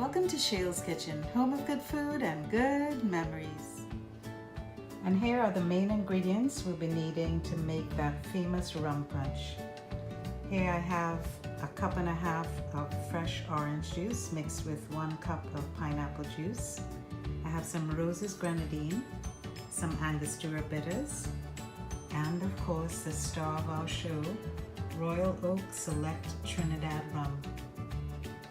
Welcome to Shail'S Kitchen, home of good food and good memories. And here are the main ingredients we'll be needing to make that famous rum punch. Here I have a cup and a half of fresh orange juice mixed with 1 cup of pineapple juice. I have some Rose's Grenadine, some Angostura Bitters, and of course the star of our show, Royal Oak Select Trinidad Rum.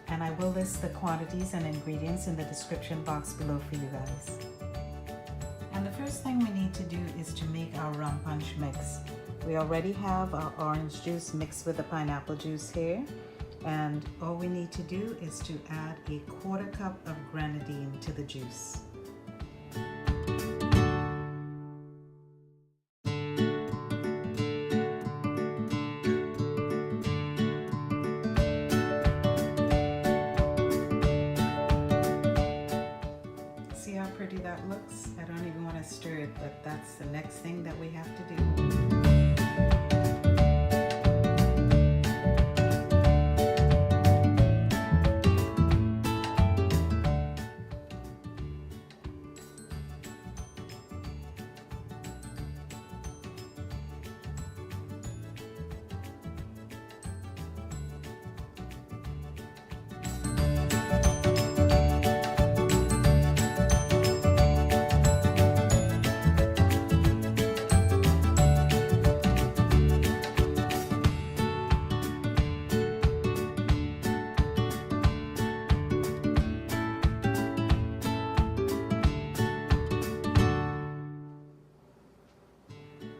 And I will list the quantities and ingredients in the description box below for you guys. And the first thing we need to do is to make our rum punch mix. We already have our orange juice mixed with the pineapple juice here, and all we need to do is to add a 1/4 cup of grenadine to the juice. See how pretty that looks? I don't even want to stir it, but that's the next thing that we have to do.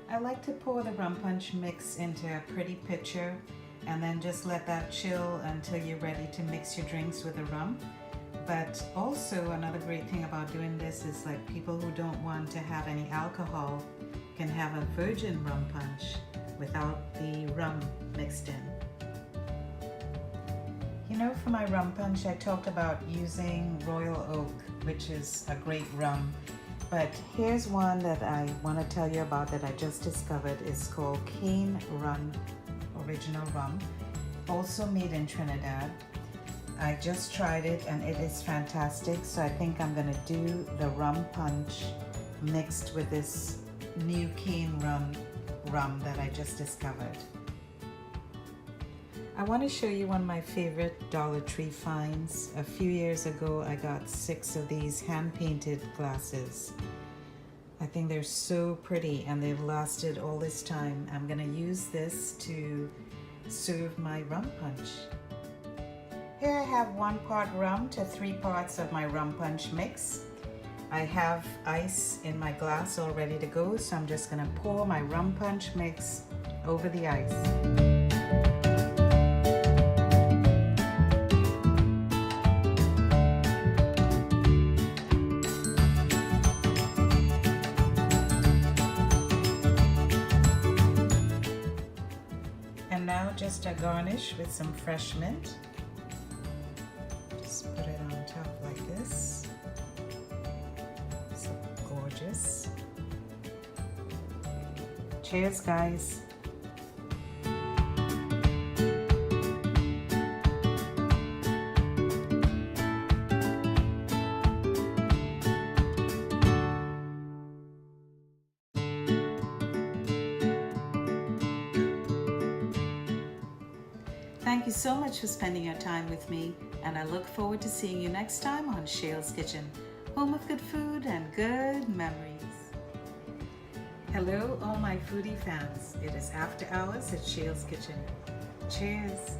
I like to pour the rum punch mix into a pretty pitcher and then just let that chill until you're ready to mix your drinks with the rum. But also another great thing about doing this is like people who don't want to have any alcohol can have a virgin rum punch without the rum mixed in. You know, for my rum punch I talked about using Royal Oak, which is a great rum. But here's one that I want to tell you about that I just discovered. It's called Cane Run Original Rum, also made in Trinidad. I just tried it and it is fantastic, so I think I'm going to do the rum punch mixed with this new Cane Run rum that I just discovered. I want to show you one of my favorite Dollar Tree finds. A few years ago I got 6 of these hand-painted glasses. I think they're so pretty and they've lasted all this time. I'm going to use this to serve my rum punch. Here I have 1 part rum to 3 parts of my rum punch mix. I have ice in my glass all ready to go, so I'm just going to pour my rum punch mix over the ice. And now just a garnish with some fresh mint. Just put it on top like this. So gorgeous. Cheers, guys. Thank you so much for spending your time with me, and I look forward to seeing you next time on Shail'S Kitchen, home of good food and good memories. Hello all my foodie fans, it is after hours at Shail'S Kitchen. Cheers!